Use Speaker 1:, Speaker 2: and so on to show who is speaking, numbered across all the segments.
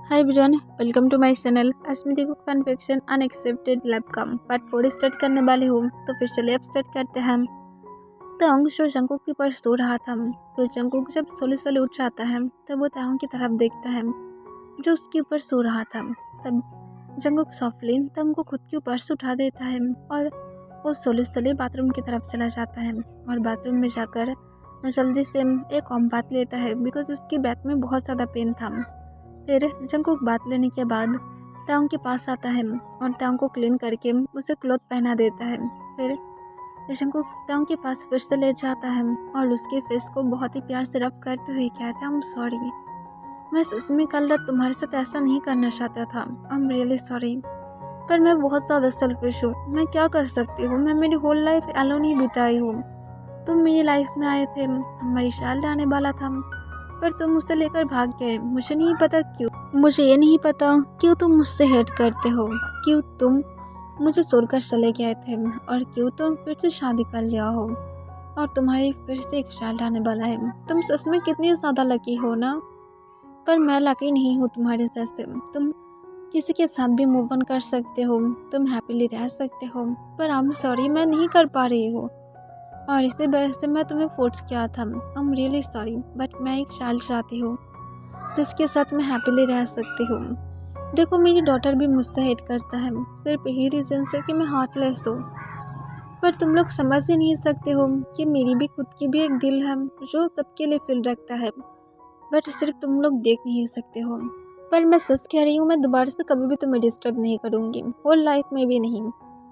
Speaker 1: Hi everyone, welcome to my channel. आज मैं देखो fan fiction unexpected love come part 4 start करने वाली हूँ। तो फिर चलिए अब स्टार्ट करते हैं। तांग जो जंकुक के ऊपर सो रहा था, फिर जंकुक जब सोले सोले उठ जाता है तब वो तांग की तरफ देखता है जो उसके ऊपर सो रहा था। तब जंकुक सॉफ्टली तांग को खुद के ऊपर से उठा देता है और वो सोले सोले बाथरूम की तरफ चला जाता है और बाथरूम में जाकर जल्दी से एक ओम बात लेता है बिकॉज उसकी बैक में बहुत ज़्यादा पेन था। फिर जंकुक बात लेने के बाद तांग के पास आता है और तांग को क्लीन करके उसे क्लॉथ पहना देता है। फिर जंकुक तांग के पास फिर से ले जाता है और उसके फेस को बहुत ही प्यार से रफ करते हुए कहता है, आई एम सॉरी, मैं सच में कल रात तुम्हारे साथ ऐसा नहीं करना चाहता था। आई एम रियली सॉरी, पर मैं बहुत ज़्यादा सेल्फिश हूँ। मैं क्या कर सकती हूँ, मैं मेरी होल लाइफ एलोन ही बिताई हूँ। तुम मेरी लाइफ में आए थे, हमारी शादी आने वाला था, पर तुम उसे लेकर भाग गए। मुझे नहीं पता क्यों, मुझे ये नहीं पता क्यों तुम मुझसे हेट करते हो, क्यों तुम मुझे छोड़कर चले गए थे और क्यों तुम फिर से शादी कर लिया हो और तुम्हारी फिर से एक चाइल्ड आने वाला है। तुम सच में कितनी ज़्यादा लकी हो ना, पर मैं लकी नहीं हूँ तुम्हारे जैसे। तुम किसी के साथ भी मूव ऑन कर सकते हो, तुम हैप्पीली रह सकते हो, पर आई एम सॉरी, मैं नहीं कर पा रही हूँ और इसी वजह से मैं तुम्हें फोर्स किया था। I am really sorry, but मैं एक चाइल्ड चाहती हूँ जिसके साथ मैं हैप्पीली रह सकती हूँ। देखो, मेरी डॉटर भी मुझसे हेट करता है सिर्फ यही रीज़न से कि मैं हार्टलेस हूँ, पर तुम लोग समझ ही नहीं सकते हो कि मेरी भी खुद की भी एक दिल है जो सबके लिए फील रखता है, बट सिर्फ तुम लोग देख नहीं सकते हो। पर मैं सच कह रही हूँ, मैं दोबारा से कभी भी तुम्हें डिस्टर्ब नहीं करूँगी, होल लाइफ में भी नहीं।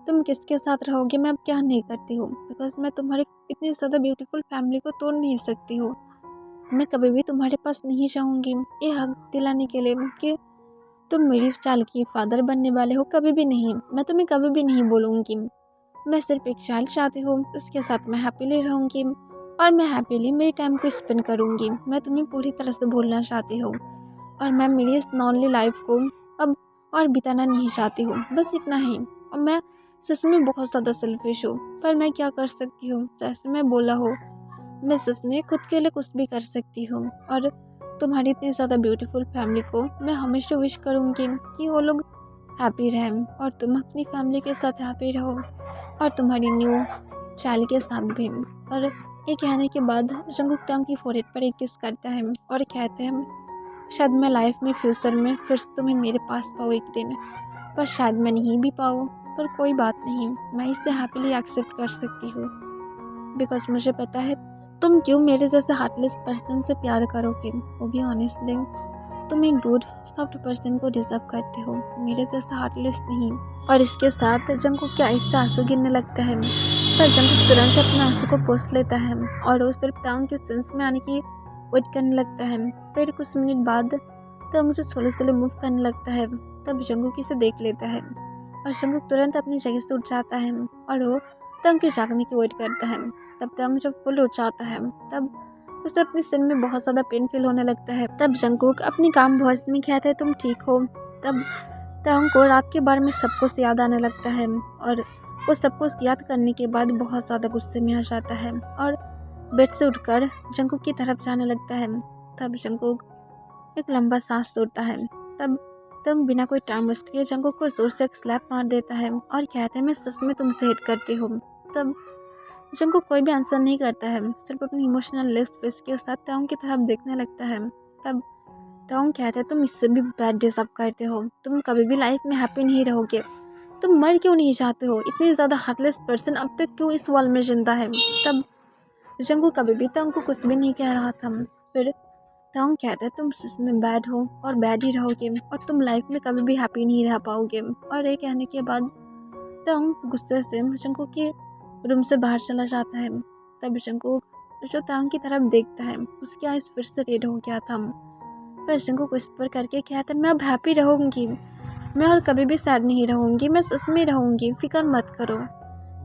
Speaker 1: तुम किसके साथ रहोगे मैं अब क्या नहीं करती हूँ, बिकॉज मैं तुम्हारी इतनी ज़्यादा ब्यूटीफुल फैमिली को तोड़ नहीं सकती हूँ। मैं कभी भी तुम्हारे पास नहीं जाऊँगी ये हक दिलाने के लिए कि तुम मेरी चाल की फादर बनने वाले हो, कभी भी नहीं। मैं तुम्हें कभी भी नहीं बोलूँगी। मैं सिर्फ एक चाइल्ड चाहती हूँ, उसके साथ मैं हैप्पीली रहूँगी और मैं हैप्पीली मेरी टाइम को स्पेंड करूँगी। मैं तुम्हें पूरी तरह से भूलना चाहती हूँ और मैं मेरी इस नॉनली लाइफ को अब और बिताना नहीं चाहती हूँ, बस इतना ही। और मैं सच में बहुत ज़्यादा सेल्फिश हूँ, पर मैं क्या कर सकती हूँ, जैसे मैं बोला हो, मैं सच में खुद के लिए कुछ भी कर सकती हूँ और तुम्हारी इतनी ज़्यादा ब्यूटीफुल फैमिली को मैं हमेशा विश करूँगी कि वो लोग हैप्पी रहें और तुम अपनी फैमिली के साथ हैप्पी रहो और तुम्हारी न्यू चाइल्ड के साथ भी। और ये कहने के बाद जंगुक तांग की फोrehead पर एक किस करता है और कहते हैं, शायद मैं लाइफ में फ्यूचर में फिर से तुम्हें मेरे पास पाऊँ एक दिन, पर शायद मैं नहीं भी पाऊँ, पर कोई बात नहीं, मैं इसे हैप्पीली एक्सेप्ट कर सकती हूँ बिकॉज मुझे पता है तुम क्यों मेरे जैसे हार्टलेस पर्सन से प्यार करोगे, वो भी ऑनेस्टली। तुम एक गुड सॉफ्ट पर्सन को डिजर्व करते हो, मेरे जैसा हार्टलेस नहीं। और इसके साथ जंकुक के आंसू आंसू गिरने लगता है, पर जंकुक तुरंत अपने आंसू को पोंछ लेता है और वो सिर्फ तांग के सेंस में आने की वेट करने लगता है। फिर कुछ मिनट बाद तांग जो सोले सोले मूव करने लगता है, तब जंकुक इसे देख लेता है और जंकुक तुरंत अपनी जगह से उठ जाता है और वो तांग के जागने की वेट करता है। तब तांग जब फुल उठ जाता है तब उसे अपने सिर में बहुत ज़्यादा पेन फील होने लगता है। तब जंकुक अपनी काम वॉइस में कहता है, तुम ठीक हो। तब तांग को रात के बारे में सब कुछ याद आने लगता है और वो सब कुछ याद करने के बाद बहुत ज़्यादा गुस्से में आ जाता है और बेड से उठकर जंकुक की तरफ जाने लगता है। तब जंकुक एक लंबा सांस छोड़ता है। तब तांग बिना कोई टाइम वेस्ट किए जंकुक को जोर से एक स्लैप मार देता है और कहता है, मैं सच में तुमसे हेट करती हूँ। तब जंकुक कोई भी आंसर नहीं करता है, सिर्फ अपनी इमोशनल लिस्ट फेस के साथ तांग की तरफ देखने लगता है। तब तांग कहता है, तुम इससे भी बैड डिजर्व करते हो, तुम कभी भी लाइफ में हैप्पी नहीं रहोगे, तुम मर क्यों नहीं चाहते हो, इतनी ज़्यादा हार्टलेस पर्सन अब तक क्यों इस वर्ल्ड में जिंदा है। तब जंकुक कभी भी तांग को कुछ भी नहीं कह रहा था। फिर तांग कहता है, तुम सच में बैड हो और बैड ही रहोगे और तुम लाइफ में कभी भी हैप्पी नहीं रह पाओगे। और ये कहने के बाद तांग गुस्से से जंकुक के रूम से बाहर चला जाता है। तब जंकुक जो तांग की तरफ देखता है, उसकी आइज फिर से रेड हो गया था। पर जंकुक विस्पर करके कहता है, मैं अब हैप्पी रहूँगी, मैं और कभी भी सैड नहीं रहूँगी, मैं सच में रहूँगी, फिक्र मत करो,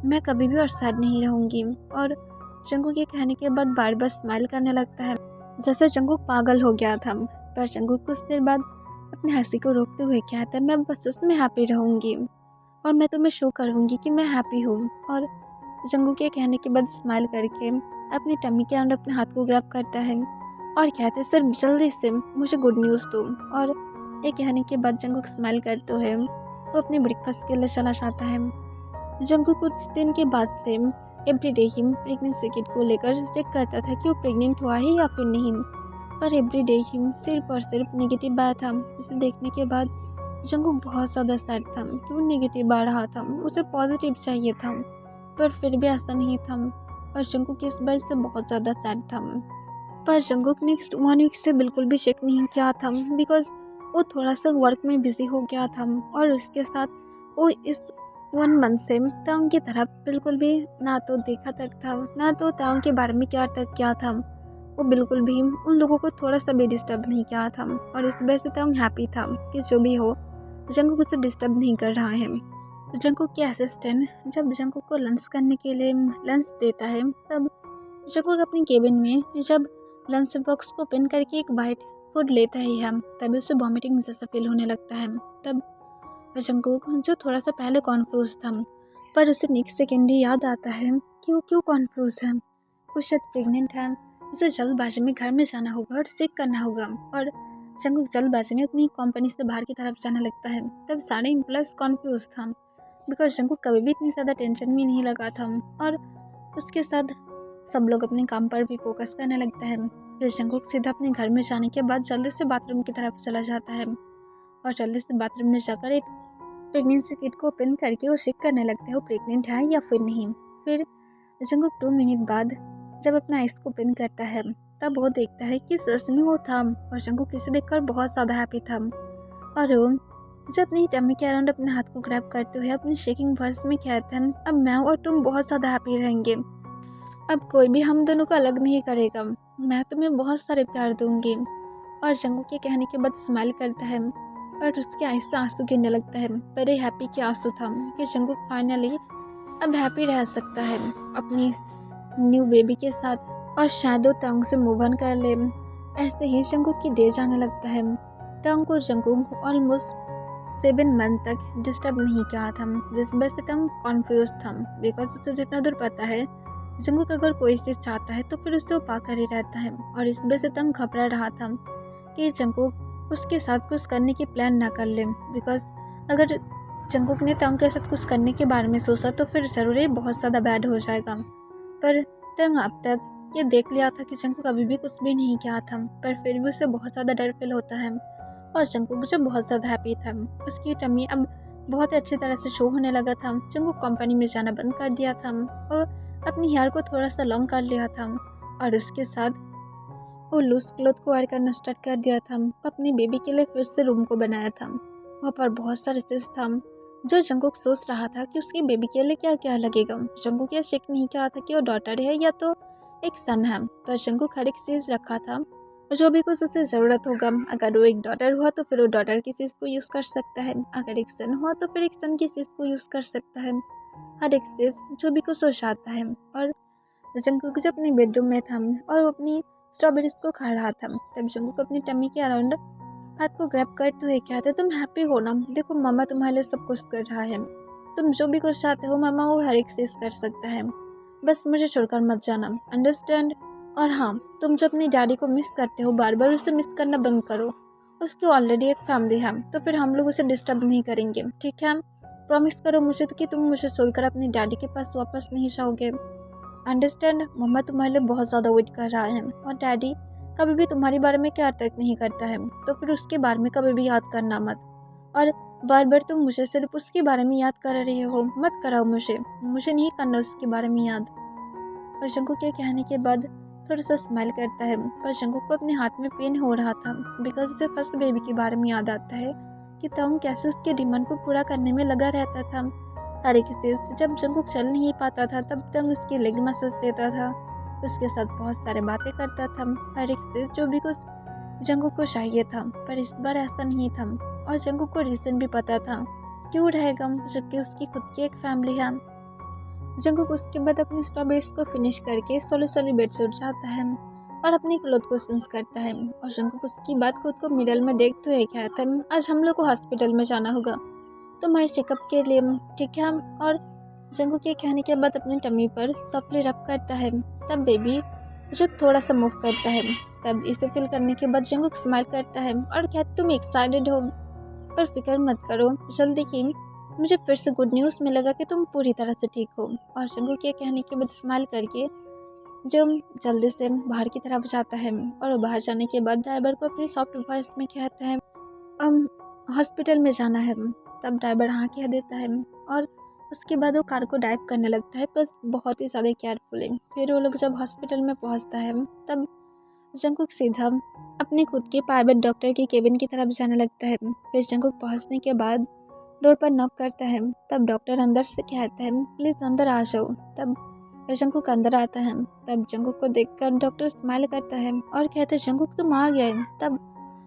Speaker 1: मैं कभी भी और सैड नहीं रहूँगी। और जंकुक के कहने के बाद बार बार स्माइल करने लगता है, जैसे जंकुक पागल हो गया था। पर जंकुक कुछ देर बाद अपनी हंसी को रोकते हुए कहता है, मैं बस सच में हैप्पी रहूँगी और मैं तुम्हें शो करूँगी कि मैं हैप्पी हूँ। और जंकुक के कहने के बाद स्माइल करके अपनी टमी के अंदर अपने हाथ को ग्रैब करता है और कहते हैं, सर जल्दी से मुझे गुड न्यूज़ दो। और ये कहने के बाद जंगकुक स्माइल करते हुए वो अपने ब्रेकफास्ट के लिए चला जाता है। जंगकुक कुछ दिन के बाद से एवरीडे ही प्रेगनेंसी किट को लेकर चेक करता था कि वो प्रेग्नेंट हुआ है या फिर नहीं, पर एवरीडे ही सिर्फ और सिर्फ नेगेटिव आया था, जिसे देखने के बाद जंगकुक बहुत ज़्यादा सैड था कि वो नेगेटिव आ रहा था, उसे पॉजिटिव चाहिए था, पर फिर भी ऐसा नहीं था और जंगकुक इस बात से बहुत ज़्यादा सैड था। पर जंगकुक नेक्स्ट 1 वीक से बिल्कुल भी चेक नहीं किया था, बिकॉज वो थोड़ा सा वर्क में बिजी हो गया था और उसके साथ वो इस 1 मंथ से ताओ की तरफ बिल्कुल भी ना तो देखा तक था, ना तो ताओ के बारे में क्या तक क्या था। वो बिल्कुल भी उन लोगों को थोड़ा सा भी डिस्टर्ब नहीं किया था और इस वजह से ताओ हैप्पी था कि जो भी हो जंगकुक उसे डिस्टर्ब नहीं कर रहा है। जंगकुक के असिस्टेंट जब जंगकुक को लंच करने के लिए लंच देता है, तब जंगकुक अपनी केबिन में जब लंच बॉक्स को ओपन करके एक बाइट फूड लेता ही है, तभी उसे वॉमिटिंग जैसा फील होने लगता है। तब जंगकुक जो थोड़ा सा पहले कॉन्फ्यूज था, पर उसे नेक्स्ट सेकेंड ही याद आता है कि वो क्यों कॉन्फ्यूज है। वो शायद प्रेग्नेंट है, उसे जल्दबाजी में घर में जाना होगा और चेक करना होगा, और जंगकुक जल्दबाजी में अपनी कंपनी से बाहर की तरफ जाने लगता है। तब सारे एम्प्लॉयज कॉन्फ्यूज था, बिकॉज जंगकुक कभी भी इतनी ज़्यादा टेंशन में नहीं लगा था और उसके साथ सब लोग अपने काम पर भी फोकस करने लगता है। फिर जंगकुक सीधा अपने घर में जाने के बाद जल्दी से बाथरूम की तरफ चला जाता है और जल्दी से बाथरूम में जाकर एक प्रेगनेंसी किट को ओपन करके वो चेक करने लगता है वो प्रेग्नेंट है या फिर नहीं। फिर जंगकुक 2 मिनट बाद जब अपना आइस को ओपन करता है, तब वो देखता है कि सच में वो था और जंगकुक इसे देखकर बहुत ज़्यादा हैप्पी था और वो जो अपनी टमी के अराउंड अपने हाथ को ग्रैब करते हुए अपनी शेकिंग वॉइस में कहते हैं, अब मैं और तुम बहुत ज़्यादा हैप्पी रहेंगे, अब कोई भी हम दोनों को अलग नहीं करेगा, मैं तुम्हें बहुत सारे प्यार दूंगी। और जंगकुक के कहने के बाद स्माइल करता है और उसके आँख से आंसू गिरने लगता है। बड़े हैप्पी के आंसू था कि जंगकुक फाइनली अब हैप्पी रह सकता है अपनी न्यू बेबी के साथ और शायद वो तांग से मूव ऑन कर ले। ऐसे ही जंगकुक की डे जाने लगता है। तांग को जंगकुक ऑलमोस्ट 7 मंथ तक डिस्टर्ब नहीं किया था, जिस वजह से तांग कॉन्फ्यूज था, बिकॉज उसे जितना दूर पता है जंगकुक अगर कोई चीज़ चाहता है तो फिर उसे वो पाकर ही रहता है, और इस वजह से तांग घबरा रहा था कि जंगकुक उसके साथ कुछ करने की प्लान ना कर ले, बिकॉज अगर जंगकुक ने तांग के साथ कुछ करने के बारे में सोचा तो फिर ज़रूर ही बहुत ज़्यादा बैड हो जाएगा। पर तांग अब तक ये देख लिया था कि जंगकुक अभी भी कुछ भी नहीं किया था, पर फिर भी उसे बहुत ज़्यादा डर फील होता है। और जंगकुक जो बहुत ज़्यादा हैप्पी था, उसकी टमी अब बहुत अच्छी तरह से शो होने लगा था। जंगकुक कंपनी में जाना बंद कर दिया था और अपनी हेयर को थोड़ा सा लॉन्ग कर लिया था और उसके साथ वो लूज क्लॉथ को वेयर करना स्टार्ट कर दिया था। अपनी बेबी के लिए फिर से रूम को बनाया था, वहाँ पर बहुत सारे चीज़ था जो जंगकुक सोच रहा था कि उसकी बेबी के लिए क्या क्या लगेगा। जंगकुक ये चेक नहीं किया था कि वो डॉटर है या तो एक सन है, पर जंगकुक हर एक चीज़ रखा था जो भी कुछ उसे ज़रूरत होगा। अगर वो एक डॉटर हुआ तो फिर वो डॉटर की चीज़ को यूज़ कर सकता है, अगर एक सन हुआ तो फिर एक सन की चीज़ को यूज़ कर सकता है, हर एक चीज़ जो भी कुछ वो चाहता है। और जंगकुक जब अपने बेडरूम में था और वो अपनी स्ट्रॉबेरीज को खा रहा था, तब जंगकुक अपनी टमी के अराउंड हाथ को ग्रैब करते हुए कहते, तुम हैप्पी हो ना, देखो मामा तुम्हारे लिए सब कुछ कर रहा है, तुम जो भी कुछ चाहते हो मामा वो हर एक चीज़ कर सकता है, बस मुझे छोड़कर मत जाना, अंडरस्टैंड। और हाँ, तुम जो अपनी डैडी को मिस करते हो बार बार उसे मिस करना बंद करो, उसकी ऑलरेडी एक फैमिली है तो फिर हम लोग उसे डिस्टर्ब नहीं करेंगे, ठीक है? प्रॉमिस करो मुझे कि तुम मुझे छोड़कर अपनी डैडी के पास वापस नहीं जाओगे, अंडरस्टैंड? मम्मा तुम्हारे लिए बहुत ज़्यादा वेट कर रहा है और डैडी कभी भी तुम्हारे बारे में केयर तक नहीं करता है, तो फिर उसके बारे में कभी भी याद करना मत, और बार बार तुम मुझे सिर्फ उसके बारे में याद कर रहे हो, मत कराओ मुझे नहीं करना उसके बारे में याद। और जंगकुक के कहने के बाद थोड़ा सा स्माइल करता है, पर जंगकुक को अपने हाथ में पेन हो रहा था, बिकॉज उसे फर्स्ट बेबी के बारे में याद आता है कि तांग कैसे उसके डिमांड को पूरा करने में लगा रहता था। हर एक चीज़ जब जंगकुक चल नहीं पाता था तब तांग उसके लेग मसाज देता था, उसके साथ बहुत सारे बातें करता था, हर एक चीज़ जो भी कुछ जंगकुक को चाहिए था। पर इस बार ऐसा नहीं था और जंगकुक को रीज़न भी पता था क्यों रहेगा, जबकि उसकी खुद की एक फैमिली है। जंगकुक उसके बाद अपनी स्ट्रॉबेरीज को फिनिश करके सोलो बेड से उठ जाता है और अपने क्लोथ को चेंज करता है, और जंगकुक उसकी बात खुद को मिरर में देखते हुए कहता है, आज हम लोग को हॉस्पिटल में जाना होगा तुम्हारे चेकअप के लिए, ठीक है? और जंगकुक के कहने के बाद अपनी टमी पर सॉफ्टली रब करता है, तब बेबी जो थोड़ा सा मूव करता है। तब इसे फील करने के बाद जंगकुक स्माइल करता है और कहता तुम एक्साइटेड हो, पर फिक्र मत करो, जल्दी ही मुझे फिर से गुड न्यूज़ मिलेगा कि तुम पूरी तरह से ठीक हो। और जंगकुक ये कहने के बाद स्माइल करके जो जल्दी से बाहर की तरफ जाता है। और बाहर जाने के बाद ड्राइवर को अपनी सॉफ्ट वॉइस में कहता है हॉस्पिटल में जाना है। तब ड्राइवर हाँ कह देता है और उसके बाद वो कार को ड्राइव करने लगता है, बस बहुत ही ज़्यादा केयरफुली। फिर वो लोग जब हॉस्पिटल में पहुंचता है तब जंगकुक सीधा अपने खुद के प्राइवेट डॉक्टर के केबिन की तरफ जाने लगता है। फिर जंगकुक पहुंचने के बाद डोर पर नॉक करता है। तब डॉक्टर अंदर से कहता है प्लीज़ अंदर आ जाओ। तब जंगकुक अंदर आता है। तब जंगकुक को देखकर डॉक्टर स्माइल करता है और कहता है जंगकुक तुम आ गया है। तब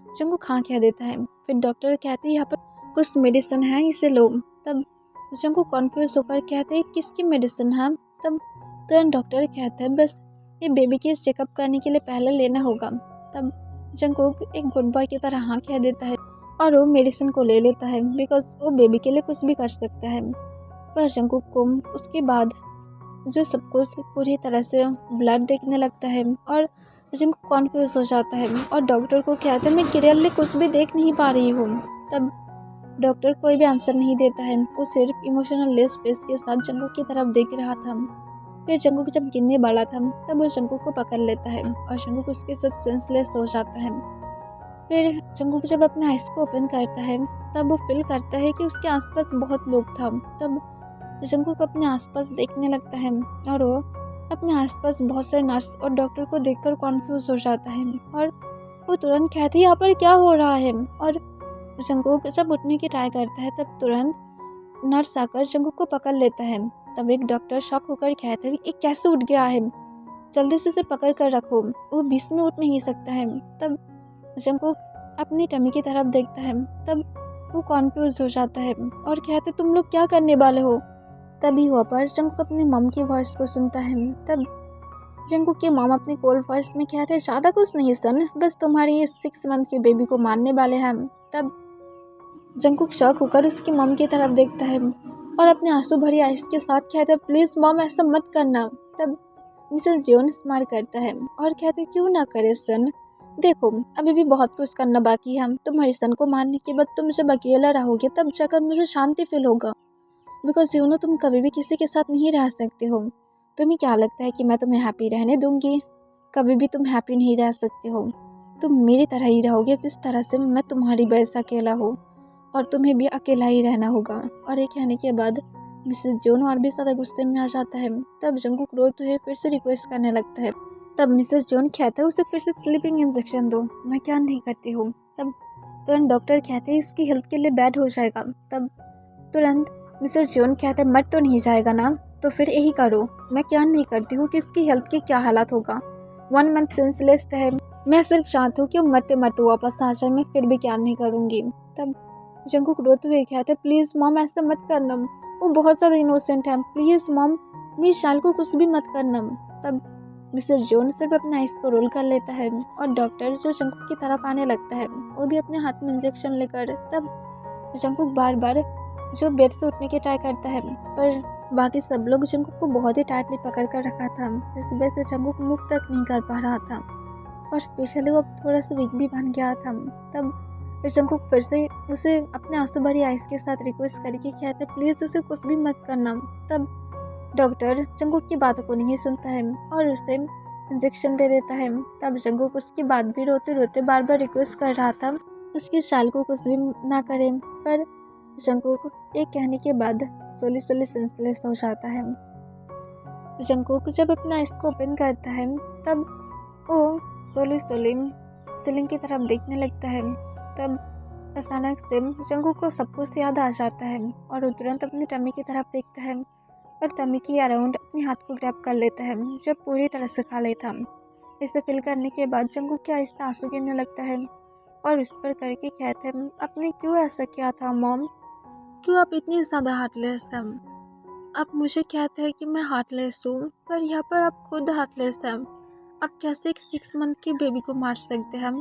Speaker 1: जंगकुक हाँ कह देता है। फिर डॉक्टर कहते हैं यहाँ पर कुछ मेडिसिन है, इसे लो। तब जंगकुक कॉन्फ्यूज होकर कहते हैं किसकी मेडिसिन है। तब तुरंत डॉक्टर कहता है बस ये बेबी के चेकअप करने के लिए पहले लेना होगा। तब जंगकुक एक गुड बॉय की तरह हाँ कह देता है और वो मेडिसिन को ले लेता है, बिकॉज वो बेबी के लिए कुछ भी कर सकता है। पर जंगकुक को उसके बाद जो सब कुछ पूरी तरह से ब्लड देखने लगता है और जंगकुक कॉन्फ्यूज हो जाता है और डॉक्टर को कहता है मैं क्लियरली कुछ भी देख नहीं पा रही हूँ। तब डॉक्टर कोई भी आंसर नहीं देता है, वो सिर्फ इमोशनल लेस फेस के साथ जंगकुक की तरफ देख रहा था। फिर जंगकुक जब गिरने वाला था तब वो जंगकुक को पकड़ लेता है और जंगकुक उसके साथ सेंसलेस हो जाता है। फिर जंगकुक जब अपने आइज को ओपन करता है तब वो फील करता है कि उसके आसपास बहुत लोग था। तब जंगकुक अपने आसपास देखने लगता है और वो अपने आसपास बहुत सारे नर्स और डॉक्टर को देखकर कॉन्फ्यूज हो जाता है और वो तुरंत कहते हैं यहाँ पर क्या हो रहा है। और जंगकुक जब उठने की ट्राई करता है तब तुरंत नर्स आकर जंगकुक को पकड़ लेता है। तब एक डॉक्टर शॉक होकर कहता है ये कैसे उठ गया है, जल्दी से उसे पकड़ कर रखो, वो बीच में उठ नहीं सकता है। तब जंगकुक अपनी टमी की तरफ देखता है। तब वो कॉन्फ्यूज हो जाता है और कहते तुम लोग क्या करने वाले हो। तभी वहाँ पर जंगकुक अपनी मम की वॉइस को सुनता है। तब जंगकुक के मम अपनी कोल्ड वॉइस में कहते हैं ज़्यादा कुछ नहीं सन, बस तुम्हारी ये 6 मंथ के बेबी को मारने वाले हैं। तब जंगकुक शॉक होकर उसकी मम की तरफ देखता है और अपने आंसू भरी आइस के साथ कहता है प्लीज़ मम ऐसा मत करना। तब मिसेस जोन स्माइल करता है और कहते क्यों ना करे सन, देखो अभी भी बहुत कुछ करना बाकी है। तुम्हारी सन को मारने के बाद तुम जब अकेला रहोगे तब जाकर मुझे शांति फील होगा, बिकॉज यू नो तुम कभी भी किसी के साथ नहीं रह सकते हो। तुम्हें क्या लगता है कि मैं तुम्हें हैप्पी रहने दूंगी? कभी भी तुम हैप्पी नहीं रह सकते हो। तुम मेरी तरह ही रहोगे जिस तरह से मैं तुम्हारी वजह से अकेला हूँ, और तुम्हें भी अकेला ही रहना होगा। और ये कहने के बाद मिसेस जोन और भी ज़्यादा गुस्से में आ जाता है। तब जंगकुक रोते हुए फिर से रिक्वेस्ट करने लगता है। तब मिसेस जोन कहता है उसे फिर से स्लीपिंग इंजेक्शन दो, मैं क्या नहीं करती हूँ। तब तुरंत डॉक्टर कहते हैं इसकी हेल्थ के लिए बैड हो जाएगा। तब तुरंत मिसेस जोन कहते हैं मर तो नहीं जाएगा ना, तो फिर यही करो, मैं क्या नहीं करती हूँ कि इसकी हेल्थ की क्या हालत होगा। 1 मंथ सेंसलेस है, मैं सिर्फ चाहती हूँ कि वो मरते मरते वापस आ जाए, मैं फिर भी क्या नहीं करूँगी। तब जंगकुक रोते हुए कहते प्लीज़ मॉम ऐसा मत करना, वो बहुत ज़्यादा इनोसेंट है, प्लीज़ मॉम मेरी शाल को कुछ भी मत करना। तब मिसेस जोन सिर्फ अपना आइस को रोल कर लेता है और डॉक्टर जो जंगकुक की तरफ आने लगता है वो भी अपने हाथ में इंजेक्शन लेकर। तब जंगकुक बार बार जो बेड से उठने की ट्राई करता है, पर बाकी सब लोग जंगकुक को बहुत ही टाइटली पकड़ कर रखा था, जिस वजह से जंगकुक मूव तक नहीं कर पा रहा था और स्पेशली वो थोड़ा सा वीक भी बन गया था। तब जंगकुक फिर से उसे अपने आंसू भरी आइस के साथ रिक्वेस्ट करके कहते प्लीज़ उसे कुछ भी मत करना। तब डॉक्टर जंगकुक की बातों को नहीं सुनता है और उसे इंजेक्शन दे देता है। तब जंगकुक उसके बाद भी रोते रोते बार बार रिक्वेस्ट कर रहा था उसकी शाल को कुछ भी ना करे, पर जंगकुक एक कहने के बाद सोली सोली सेंसलेस हो जाता है। जंगकुक जब अपना आइस को ओपन करता है तब वो सोली सोली सीलिंग की तरफ देखने लगता है। तब अचानक से जंगकुक को सब कुछ याद आ जाता है और वो तुरंत अपनी टमी की तरफ देखता है और टमी के अराउंड अपने हाथ को ग्रैब कर लेता है जो पूरी तरह से खाली था। इसे फील करने के बाद जंगकुक के आहिस्ता आंसू गिरने लगता है और इस पर करके कहते हैं आपने क्यों ऐसा किया था मॉम, क्यों आप इतनी ज़्यादा हार्टलेस हैं। आप मुझे कहते हैं कि मैं हार्टलेस हूँ, पर यहाँ पर आप खुद हार्टलेस हैं। आप कैसे एक 6 मंथ के बेबी को मार सकते हैं।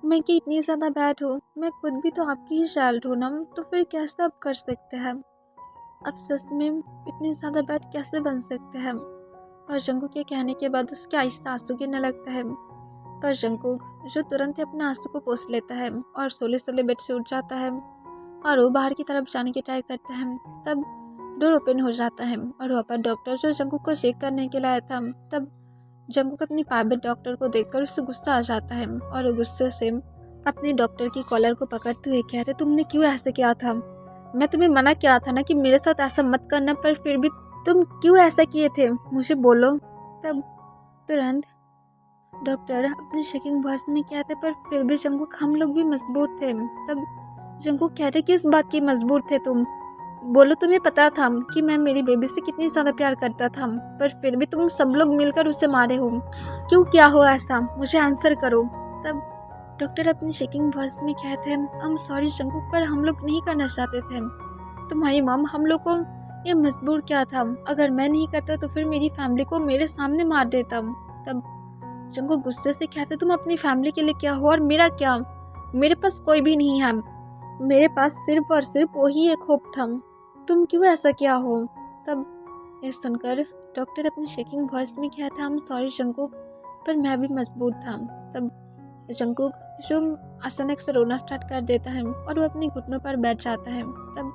Speaker 1: मैं कि इतनी ज़्यादा बैड हूँ, मैं खुद भी तो आपकी ही चाइल्ड हूँ ना, तो फिर कैसे आप कर सकते हैं। आप सच में इतनी ज़्यादा बैड कैसे बन सकते हैं। और जंगकुक के कहने के बाद उसके आहिस्ता आंसू गिरने लगता है। पर जंगकुक जो तुरंत ही अपने आंसू को पोंछ लेता है और सोले सोले बेड से उठ जाता है और वो बाहर की तरफ जाने की ट्राई करता है। तब डोर ओपन हो जाता है और वहाँ पर डॉक्टर जो जंगकुक को चेक करने के लिए आया था, तब जंगकुक अपनी प्राइवेट डॉक्टर को देखकर उससे गुस्सा आ जाता है और वो गुस्से से अपनी डॉक्टर की कॉलर को पकड़ते हुए कहते, तुमने क्यों ऐसे किया था? मैं तुम्हें मना किया था ना कि मेरे साथ ऐसा मत करना, पर फिर भी तुम क्यों ऐसा किए थे, मुझे बोलो। तब तुरंत डॉक्टर अपनी शेकिंग वॉइस में कहते, पर फिर भी जंगकुक हम लोग भी मजबूर थे। तब जंगकुक कहते, किस बात की मजबूर थे तुम? बोलो, तुम्हें पता था कि मैं मेरी बेबी से कितनी ज़्यादा प्यार करता था, पर फिर भी तुम सब लोग मिलकर उसे मारे हो। क्यों क्या हो ऐसा, मुझे आंसर करो। तब डॉक्टर अपनी शेकिंग वॉइस में कहते हैं, आई एम सॉरी जंगकुक, पर हम लोग नहीं करना चाहते थे। तुम्हारी मॉम हम लोग को ये मजबूर क्या था? अगर मैं नहीं करता तो फिर मेरी फैमिली को मेरे सामने मार देता। तब जंगकुक गुस्से से कहते, तुम अपनी फैमिली के लिए क्या हो और मेरा क्या? मेरे पास कोई भी नहीं है, मेरे पास सिर्फ और सिर्फ वही एक होप था। तुम क्यों ऐसा किया हो? तब ये सुनकर डॉक्टर अपनी शेकिंग वॉइस में कहता, आई एम सॉरी जंगकुक, पर मैं भी मजबूर था। तब जंगकुक जो अचानक से रोना स्टार्ट कर देता है और वो अपने घुटनों पर बैठ जाता है। तब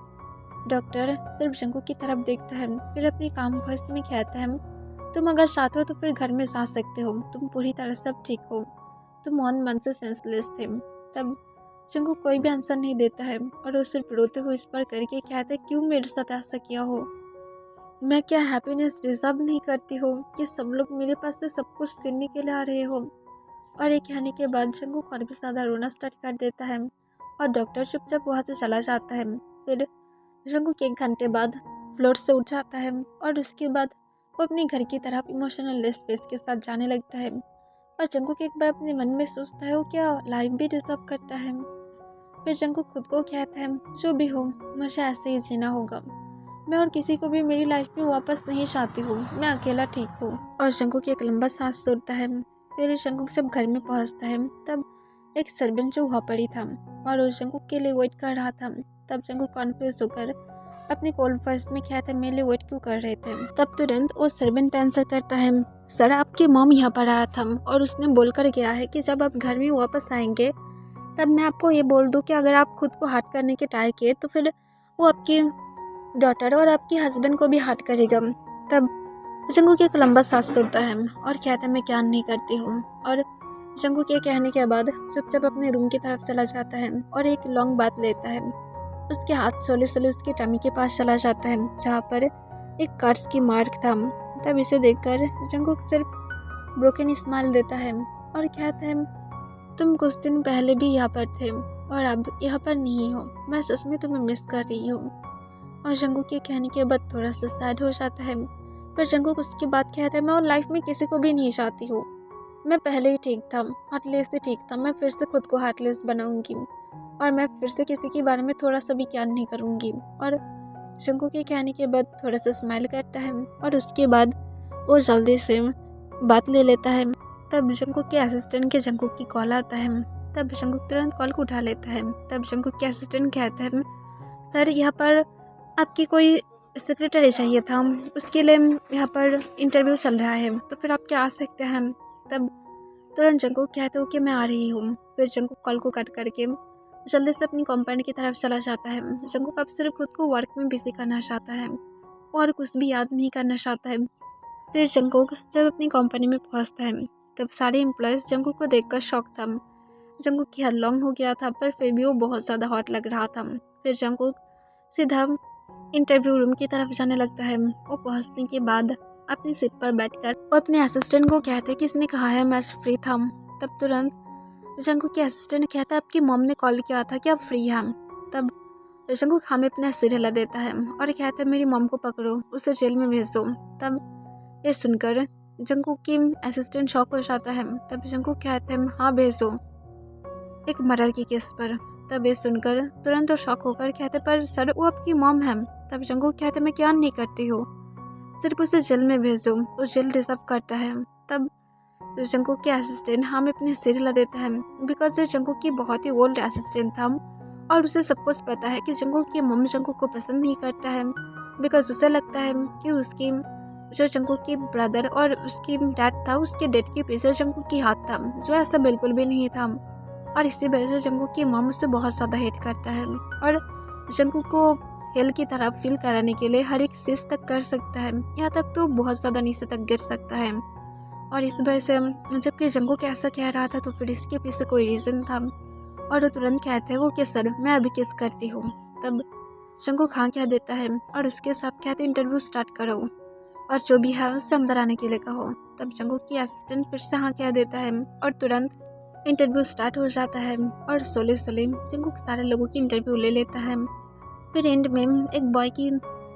Speaker 1: डॉक्टर सिर्फ जंगकुक की तरफ देखता है, फिर अपनी काम वॉइस में कहता है, तुम अगर चाहते हो तो फिर घर में जा सकते हो, तुम पूरी तरह से अब ठीक हो, तुम ऑन मन से सेंसलेस थे। तब जंगकुक कोई भी आंसर नहीं देता है और वो सिर्फ रोते हुए इस पर करके कहते, क्यों मेरे साथ ऐसा किया हो? मैं क्या हैप्पीनेस डिजर्व नहीं करती हो कि सब लोग मेरे पास से सब कुछ छीनने के लिए आ रहे हो? और ये कहने के बाद जंगकुक और भी ज़्यादा रोना स्टार्ट कर देता है और डॉक्टर चुपचाप वहाँ से चला जाता है। फिर जंगकुक 1 घंटे बाद फ्लोर से उठ जाता है और उसके बाद वो अपने घर की तरफ इमोशनल स्पेस के साथ जाने लगता है। और जंगकुक एक बार अपने मन में सोचता है, वो क्या लाइफ भी डिजर्व करता है? फिर जंगकुक खुद को कहता है, जो भी हो मुझे ऐसे ही जीना होगा, मैं और किसी को भी मेरी लाइफ में वापस नहीं चाहती हूँ, मैं अकेला ठीक हूँ। और जंगकुक एक लंबा सांस छोड़ता है। फिर जंगकुक जब घर में पहुँचता है तब एक सर्वेंट जो वहाँ पर ही था और वो जंगकुक के लिए वेट कर रहा था। तब जंगकुक कॉन्फ्यूज होकर अपनी कोल्ड वॉइस में कहता है, मेरे लिए वेट क्यों कर रहे थे? तब तुरंत वो सर्वेंट आंसर करता है, सर आपकी मॉम यहाँ पर आया था और उसने बोलकर गया है कि जब आप घर में वापस आएंगे तब मैं आपको ये बोल दूँ कि अगर आप खुद को हार्ट करने के ट्राई किए तो फिर वो आपकी डॉटर और आपके हस्बैंड को भी हार्ट करेगा। तब जंगकुक एक लंबा सांस छोड़ता है और कहता है, मैं क्या नहीं करती हूँ। और जंगकुक के कहने के बाद चुपचाप अपने रूम की तरफ चला जाता है और एक लॉन्ग बात लेता है। उसके हाथ सोले सोले उसके टमी के पास चला जाता है जहाँ पर एक कर्स की मार्क था। तब इसे देखकर जंगकुक सिर्फ ब्रोकन स्माइल देता है और कहता है, तुम कुछ दिन पहले भी यहाँ पर थे और अब यहाँ पर नहीं हो, मैं सच में तुम्हें मिस कर रही हूँ। और जंगकुक के कहने के बाद थोड़ा सा सैड हो जाता है। पर जंगकुक उसके बाद कहता है, मैं और लाइफ में किसी को भी नहीं चाहती हूँ, मैं पहले ही ठीक था, हार्टलेस से ठीक था, मैं फिर से खुद को हार्टलेस बनाऊंगी और मैं फिर से किसी के बारे में थोड़ा सा भी ज्ञान नहीं करूँगी। और जंगकुक के कहने के बाद थोड़ा सा स्माइल करता है और उसके बाद वो जल्दी से बात ले लेता है। तब जंगकुक के असिस्टेंट के जंगकुक की कॉल आता है। तब जंगकुक तुरंत कॉल को उठा लेता है। तब जंगकुक के असिस्टेंट कहता है, सर यहाँ पर आपकी कोई सेक्रेटरी चाहिए था, उसके लिए यहाँ पर इंटरव्यू चल रहा है, तो फिर आप क्या आ सकते हैं? तब तुरंत जंगकुक कहते हो कि मैं आ रही हूँ। फिर जंगकुक कॉल को कट करके जल्दी से अपनी कंपनी की तरफ चला जाता है। जंगकुक अब सिर्फ खुद को वर्क में बिजी करना चाहता है और कुछ भी याद नहीं करना चाहता है। फिर जंगकुक जब अपनी कंपनी में पहुँचता है तब सारे एम्प्लॉयज़ जंगकुक को देखकर शॉक था। जंगकुक की हेयर लॉन्ग हो गया था पर फिर भी वो बहुत ज़्यादा हॉट लग रहा था। फिर जंगकुक सीधा इंटरव्यू रूम की तरफ जाने लगता है। वो पहुंचने के बाद अपनी सीट पर बैठकर वो अपने असिस्टेंट को कहते हैं, किसने कहा है मैं फ्री था? तब तुरंत जंगकुक के असिस्टेंट कहता है, आपकी मॉम ने कॉल किया था कि आप फ्री हैं? तब जंगकुक हमें अपना सिर हिला देता है और कहता है, मेरी मॉम को पकड़ो, उसे जेल में भेज दो। तब ये सुनकर जंगकुक की असिस्टेंट शॉक हो जाता है। तब जंगकुक कहते हैं, हाँ भेजो, एक मर्डर की केस पर। तब ये सुनकर तुरंत वो शॉक होकर कहते, पर सर वो आपकी मॉम है। तब जंगकुक कहते, मैं क्या नहीं करती हूँ, सिर्फ उसे जेल में भेज दो, वो जेल डिजर्व करता है। तब जंगकुक के असिस्टेंट हम अपने सिर हिला देता है बिकॉज ये जंगकुक की बहुत ही ओल्ड असिस्टेंट था और उसे सब कुछ पता है कि जंगकुक की मॉम जंगकुक को पसंद नहीं करता है बिकॉज उसे लगता है कि उसकी जो जंगकुक के ब्रदर और उसकी डैड था, उसके डेड के पीछे जंगकुक की हाथ था, जो ऐसा बिल्कुल भी नहीं था। और इसी वजह से जंगकुक की मॉम उसे बहुत ज़्यादा हेट करता है और जंगकुक को हेल की तरह फील कराने के लिए हर एक चीज़ तक कर सकता है, यहाँ तक तो बहुत ज़्यादा नीचे तक गिर सकता है। और इस वजह से जबकि जंगकुक ऐसा कह रहा था तो फिर इसके पीछे कोई रीज़न था और वो तुरंत कहते हैं वो कि सर मैं अभी किस करती हूँ। तब जंगकुक हाँ कह देता है और उसके साथ कहते इंटरव्यू स्टार्ट करो और जो भी है उससे अंदर आने के लिए कहो। तब जंगकुक की असिस्टेंट फिर से हाँ कह देता है और तुरंत इंटरव्यू स्टार्ट हो जाता है और सोले जंगकुक सारे लोगों की इंटरव्यू ले लेता है। फिर एंड में एक बॉय की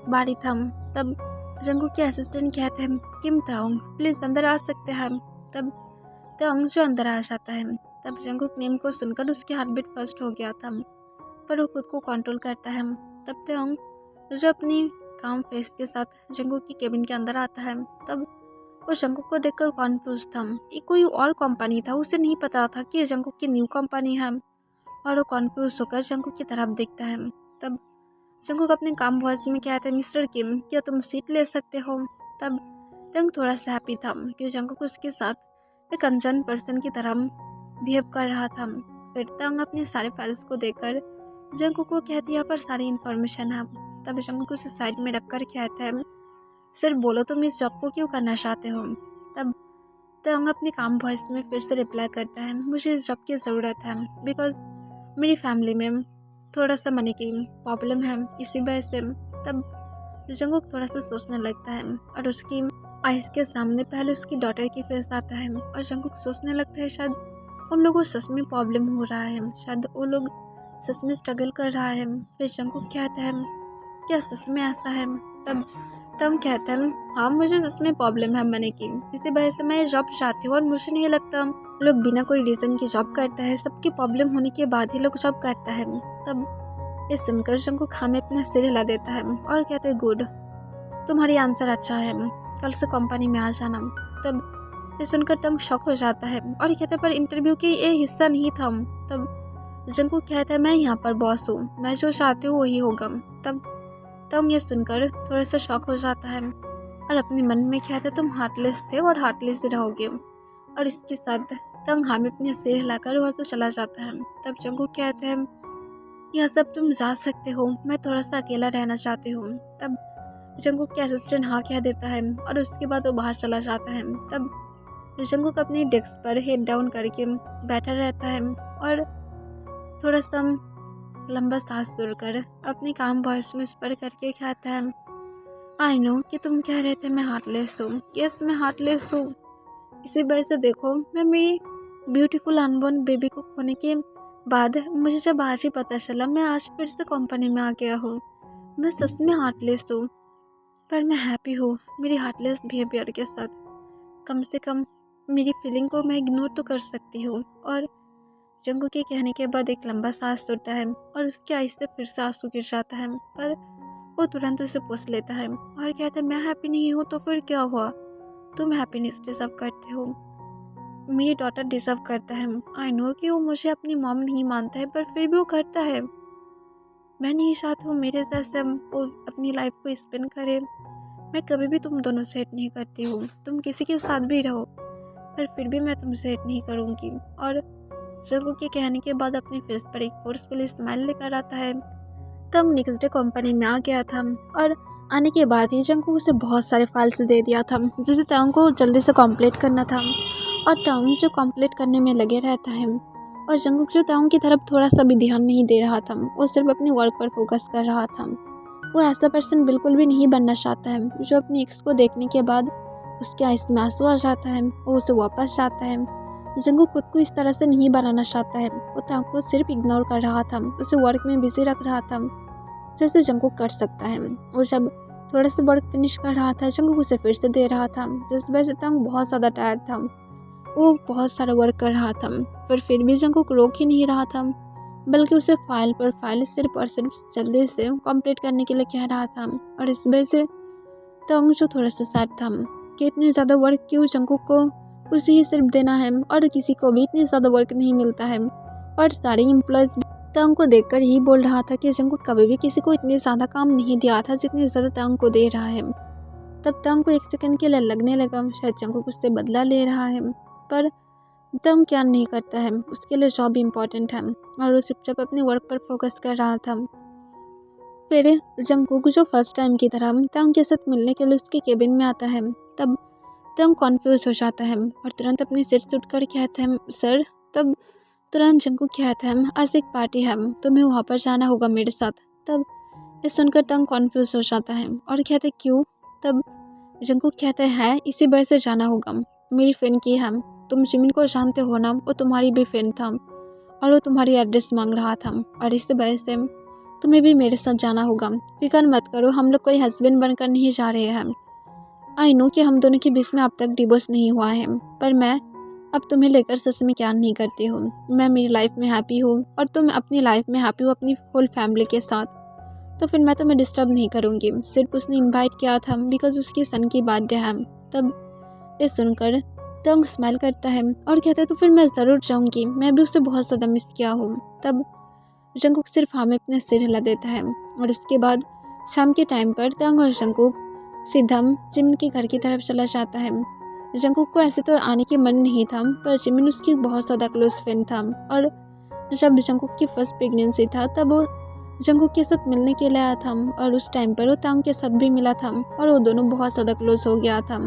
Speaker 1: बारी था। तब जंगकुक के असिस्टेंट कहते हैं किम ताओंग प्लीज़ अंदर आ सकते हैं। तब ताओंग जो अंदर आ जाता है। तब जंगकुक नेम को सुनकर उसकी हार्ट बीट फर्स्ट हो गया था, पर वो खुद को कंट्रोल करता है। तब ताओंग जो अपनी काम फेस के साथ जंगकुक की केबिन के अंदर आता है। तब वो जंगकुक को देखकर कॉन्फ्यूज था, ये कोई और कंपनी था, उसे नहीं पता था कि ये जंगकुक की न्यू कंपनी है और वो कॉन्फ्यूज होकर जंगकुक की तरफ देखता है। तब जंगकुक अपने काम वॉइस में कहते हैं मिस्टर किम क्या तुम सीट ले सकते हो। तब तंग थोड़ा सा हैप्पी था कि जंगकुक उसके साथ एक अनजान पर्सन की तरह बिहेव कर रहा था। फिर तंग अपने सारे फाइल्स को देखकर जंगकुक को कहती है यहाँ पर सारी इन्फॉर्मेशन है। तब जंगकुक उसे साइड में रखकर कहता है सर बोलो तुम इस जॉब को क्यों करना चाहते हो। तब तंग अपने काम वॉइस में फिर से रिप्लाई करता है मुझे इस जॉब की ज़रूरत है बिकॉज मेरी फैमिली में थोड़ा सा मनी की प्रॉब्लम है, इसी वजह से। तब जंगकुक थोड़ा सा सोचने लगता है और उसकी आइस के सामने पहले उसकी डॉटर की फेस आता है और जंगकुक सोचने लगता है शायद उन लोगों को सच में प्रॉब्लम हो रहा है, शायद वो लोग सच में स्ट्रगल कर रहा है। फिर जंगकुक कहता है क्या सच में ऐसा है। तब तंग कहता है हाँ मुझे सच में प्रॉब्लम है मनी की, इसी वजह से मैं ये जॉब चाहती हूँ और मुझे नहीं लगता लोग बिना कोई रीज़न की जॉब करता है, सबकी प्रॉब्लम होने के बाद ही लोग जॉब करता है। तब ये सुनकर जंगकुक हाँ में अपना सिर हिला देता है और कहते हैं गुड तुम्हारी आंसर अच्छा है, कल से कंपनी में आ जाना। तब ये सुनकर तंग शॉक हो जाता है और कहता है पर इंटरव्यू की ये हिस्सा नहीं था। तब जंगकुक कहता है मैं यहाँ पर बॉस हूँ, मैं जो चाहती हूँ वही होगा। तब तंग ये सुनकर थोड़ा सा शॉक हो जाता है और अपने मन में कहता है तुम हार्टलेस थे और हार्टलेस ही रहोगे। और इसके साथ तंग हाँ में अपने सिर हिलाकर वहाँ से चला जाता है। तब जंगकुक कहते हैं यह सब तुम जा सकते हो, मैं थोड़ा सा अकेला रहना चाहती हूँ। तब जंगकुक के असिस्टेंट हाँ कह देता है और उसके बाद वो बाहर चला जाता है। तब जंगकुक अपनी डेस्क पर हेड डाउन करके बैठा रहता है और थोड़ा सा लंबा सांस छोड़कर अपने काम वॉइस में स्पर करके कहता है आई नो कि तुम कह रहे थे मैं हार्टलेस हूँ, यस मैं हार्टलेस हूँ, इसी वजह से देखो मैं मेरी ब्यूटीफुल अनबॉर्न बेबी को खोने के बाद मुझे जब आज ही पता चला मैं आज फिर से कंपनी में आ गया हूँ, मैं सच में हार्टलेस हूँ। पर मैं हैप्पी हूँ मेरी हार्टलेस बिहेवियर के साथ, कम से कम मेरी फीलिंग को मैं इग्नोर तो कर सकती हूँ। और जंगकुक के कहने के बाद एक लंबा सांस छोड़ता है और उसकी आँख से फिर से आंसू गिर जाता है, पर वो तुरंत उसे पूछ लेता है और कहता है मैं हैप्पी नहीं हूँ तो फिर क्या हुआ, तुम हैप्पीनेस डिजर्व करते हो, मेरी डॉटर डिजर्व करता है। आई नो कि वो मुझे अपनी मॉम नहीं मानता है पर फिर भी वो करता है, मैं नहीं चाहती हूँ मेरे जैसे वो अपनी लाइफ को स्पेंड करे। मैं कभी भी तुम दोनों से हेट नहीं करती हूँ, तुम किसी के साथ भी रहो पर फिर भी मैं तुमसे हेट नहीं करूँगी। और जंगकुक के कहने के बाद अपने फेस पर एक फोर्सफुल स्माइल लेकर आता है। तब नेक्स्ट डे कंपनी में आ गया था और आने के बाद ही जंगकुक उसे बहुत सारे फाइल्स दे दिया था जिसे तांग को जल्दी से कंप्लीट करना था और तांग जो कंप्लीट करने में लगे रहता है और जंगकुक जो तांग की तरफ थोड़ा सा भी ध्यान नहीं दे रहा था, वो सिर्फ अपने वर्क पर फोकस कर रहा था। वो ऐसा पर्सन बिल्कुल भी नहीं बनना चाहता है जो अपनी एक्स को देखने के बाद उसके आंख में आंसू आ जाता है, वो उसे वापस जाता है। जंगकुक खुद को इस तरह से नहीं बनाना चाहता है, वो तांग को सिर्फ इग्नोर कर रहा था, उसे वर्क में बिजी रख रहा था जैसे जंगकुक कर सकता है। और जब थोड़ा सा वर्क फिनिश कर रहा था जंगकुक उसे फिर से दे रहा था, जिस वजह से तांग बहुत ज़्यादा टायर्ड था, वो बहुत सारा वर्क कर रहा था पर फिर भी जंगकुक रोक ही नहीं रहा था, बल्कि उसे फाइल पर फाइल सिर्फ और सिर्फ जल्दी से कंप्लीट करने के लिए कह रहा था। और इस वजह से तांग जो थोड़ा सा सैड था कि इतने ज़्यादा वर्क क्यों जंगकुक को उसे ही सिर्फ देना है और किसी को भी इतनी ज़्यादा वर्क नहीं मिलता है। और सारे एम्प्लॉयज़ तांग को देखकर ही बोल रहा था कि जंगकुक कभी भी किसी को इतने ज़्यादा काम नहीं दिया था जितनी ज़्यादा तांग को दे रहा है। तब तंग को 1 सेकंड के लिए लगने लगा शायद जंगकुक उससे बदला ले रहा है, पर तंग क्या नहीं करता है, उसके लिए जॉब इम्पोर्टेंट है और वो चुपचाप अपने वर्क पर फोकस कर रहा था। फिर जंगकुक जो फर्स्ट टाइम की तरह तंग के साथ मिलने के लिए उसके केबिन में आता है, तब तंग कॉन्फ्यूज हो जाता है और तुरंत अपनी सिर से उठकर कहता है सर। तब तुरंत जंगकुक कहता है आज एक पार्टी है, तुम्हें वहाँ पर जाना होगा मेरे साथ। तब ये सुनकर तंग कॉन्फ्यूज हो जाता है और कहते क्यों। तब जंगकुक कहता है इसी वजह से जाना होगा, मेरी फ्रेंड की है, तुम जिमिन को जानते हो ना, वो तुम्हारी भी फ्रेंड था और वो तुम्हारी एड्रेस मांग रहा था और इसी वजह से तुम्हें भी मेरे साथ जाना होगा। फिक्र मत करो, हम लोग कोई हस्बैंड बनकर नहीं जा रहे हैं। आई नो कि हम दोनों के बीच में अब तक डिवोर्स नहीं हुआ है, पर मैं अब तुम्हें लेकर सच में क्या नहीं करती हूँ। मैं मेरी लाइफ में हैप्पी हूँ और तुम अपनी लाइफ में हैप्पी हो अपनी होल फैमिली के साथ, तो फिर मैं तुम्हें डिस्टर्ब नहीं करूँगी। सिर्फ उसने इन्वाइट किया था बिकॉज उसकी सन की बर्थडे है। तब ये सुनकर तंग स्माइल करता है और कहता है तो फिर मैं ज़रूर जाऊँगी, मैं भी उसे बहुत ज़्यादा मिस किया हूँ। तब जंगकुक सिर्फ हाँ में अपने सिर हिला देता है और उसके बाद शाम के टाइम पर तंग और जंगकुक सीधा जिमिन के घर की तरफ चला जाता है। जंगकुक को ऐसे तो आने के मन नहीं था, पर जिमिन उसकी बहुत ज़्यादा क्लोज फ्रेंड था और जब जंगकुक की फर्स्ट प्रेगनेंसी था तब वो जंगकुक के साथ मिलने के लिए आया था और उस टाइम पर वो तंग के साथ भी मिला था और वो दोनों बहुत ज़्यादा क्लोज हो गया था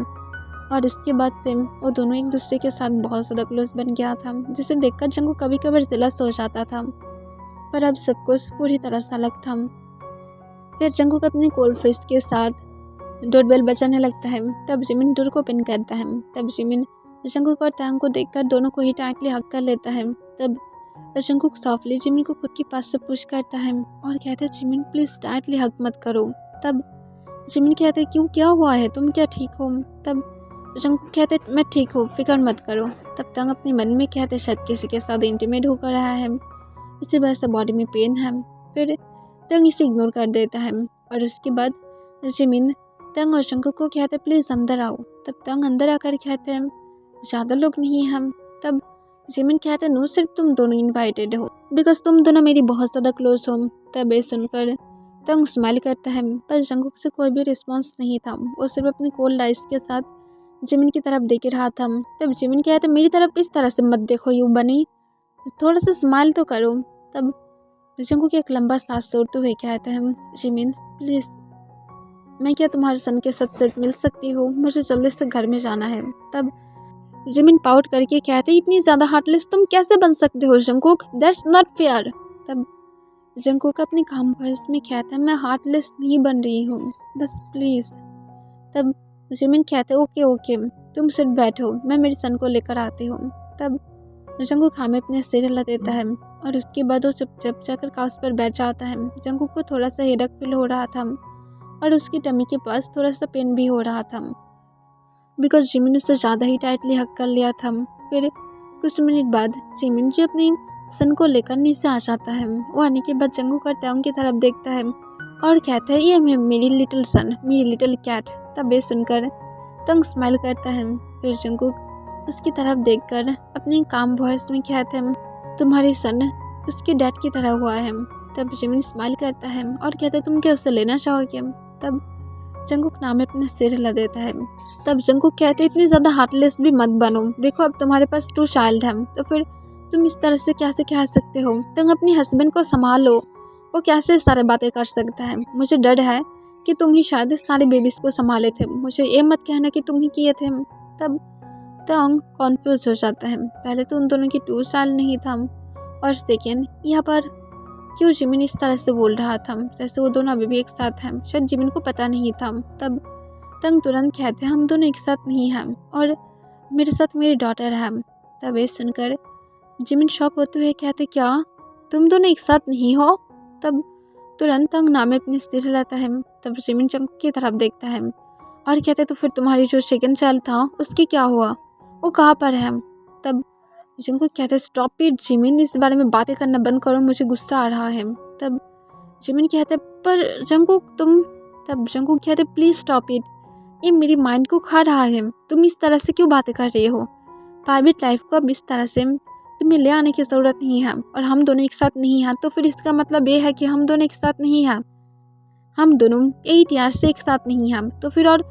Speaker 1: और उसके बाद से वो दोनों एक दूसरे के साथ बहुत ज़्यादा क्लोज बन गया था, जिसे देखकर जंगकुक कभी कभार जेलस हो जाता था, पर अब सब कुछ पूरी तरह से अलग था। फिर जंगकुक अपने कोल्ड फिश के साथ डोरबेल बजाने लगता है, तब जिमिन डोर को ओपन करता है। तब जिमिन जंगकुक और तंग को देखकर दोनों को ही टाइटली हक कर लेता है। तब जंगकुक सॉफ्टली जिमिन को खुद के पास से पुश करता है और कहता है जिमिन प्लीज़ टाइटली हक मत करो। तब जिमिन कहते क्यों, क्या हुआ है, तुम क्या ठीक हो। तब जंगकुक कहते मैं ठीक हूँ, फिक्र मत करो। तब तंग अपने मन में कहते शायद किसी के साथ इंटीमेट होकर रहा है, इसी वजह से बॉडी में पेन है। फिर तंग इसे इग्नोर कर देता है और उसके बाद जिमिन तंग और जंगकुक को कहते प्लीज़ अंदर आओ। तब तंग अंदर आकर कहते हैं ज़्यादा लोग नहीं हम। तब जिमिन कहते नो, सिर्फ तुम दोनों इनवाइटेड हो बिकॉज तुम दोनों मेरी बहुत ज़्यादा क्लोज हो। तब ये सुनकर तंग स्माइल करता है, पर जंगकुक से कोई भी रिस्पॉन्स नहीं था, वो सिर्फ अपनी कोल्ड आइस के साथ जिमिन की तरफ देख रहा था। तब जिमिन कहते मेरी तरफ इस तरह से मत देखो यू बनी, थोड़ा सा स्माइल तो करो। तब जंगकुक एक लंबा सांस छोड़ते हुए कहते हैं जिमिन प्लीज़, मैं क्या तुम्हारे सन के साथ सिर्फ मिल सकती हूँ, मुझे जल्दी से घर में जाना है। तब जिमिन पाउट करके कहते इतनी ज़्यादा हार्टलेस तुम कैसे बन सकते हो जंगकुक, दैट्स नॉट फेयर। तब जंगकुक अपने काम वॉइस में कहता है मैं हार्टलेस नहीं बन रही हूँ, बस प्लीज़। तब जिमिन कहते ओके ओके, तुम सिर्फ बैठो, मैं मेरे सन को लेकर आती हूँ। तब जंगकुक हाँ में अपने सिर हिला देता है और उसके बाद वो चुपचाप जाकर काउच पर बैठ जाता है। जंगकुक को थोड़ा सा हेडक फील हो रहा था और उसकी टमी के पास थोड़ा सा पेन भी हो रहा था बिकॉज जिमिन उससे ज़्यादा ही टाइटली हक कर लिया था। फिर कुछ मिनट बाद जिमिन जो अपनी सन को लेकर नीचे आ जाता है, वो आने के बाद जंगकुक और तंग की तरफ देखता है और कहता है ये मेरी लिटिल सन, मेरी लिटिल कैट। तब ये सुनकर तंग स्माइल करता है। फिर जंगकुक उसकी तरफ देखकर अपनी काम वॉइस में कहते हैं तुम्हारी सन उसके डैड की तरह हुआ है। तब जिमिन स्माइल करता है और कहता है तुम क्या उससे लेना चाहोगे। तब जंगकुक नाम में अपने सिर हिला देता है। तब जंगकुक कहते इतनी ज़्यादा हार्टलेस भी मत बनो, देखो अब तुम्हारे पास 2 चाइल्ड हैं, तो फिर तुम इस तरह से कैसे कह सकते हो। तुम अपनी हस्बैंड को संभालो, वो कैसे सारे बातें कर सकता है। मुझे डर है कि तुम ही शायद सारे बेबीज़ को संभाले थे, मुझे ये मत कहना कि तुम ही किए थे। तब तंग कॉन्फ्यूज हो जाता है, पहले तो उन दोनों की 2 साल नहीं था और सेकेंड यहाँ पर क्यों जिमिन इस तरह से बोल रहा था जैसे वो दोनों अभी भी एक साथ हैं, शायद जिमिन को पता नहीं था। तब तंग तुरंत कहते हम दोनों एक साथ नहीं हैं और मेरे साथ मेरी डॉटर है। तब ये सुनकर जिमिन शॉक होते हुए कहते क्या तुम दोनों एक साथ नहीं हो। तब तुरंत तंग नाम में अपने सिर हिलाता है। तब जिमिन जंगकुक की तरफ देखता है और कहते तो फिर तुम्हारी जो सेकंड चाइल्ड था उसकी क्या हुआ, वो कहाँ पर है। तब जंगकुक कहते स्टॉप इट जिमिन, इस बारे में बातें करना बंद करो, मुझे गुस्सा आ रहा है। तब जिमिन कहते पर जंगकुक तुम। तब जंगकुक कहते प्लीज़ स्टॉप इट, ये मेरी माइंड को खा रहा है, तुम इस तरह से क्यों बातें कर रहे हो। प्राइवेट लाइफ को अब इस तरह से तुम्हें ले आने की ज़रूरत नहीं है और हम दोनों एक साथ नहीं हैं, तो फिर इसका मतलब ये है कि हम दोनों एक साथ नहीं हैं, हम दोनों 8 ईयर से एक साथ नहीं हैं, तो फिर और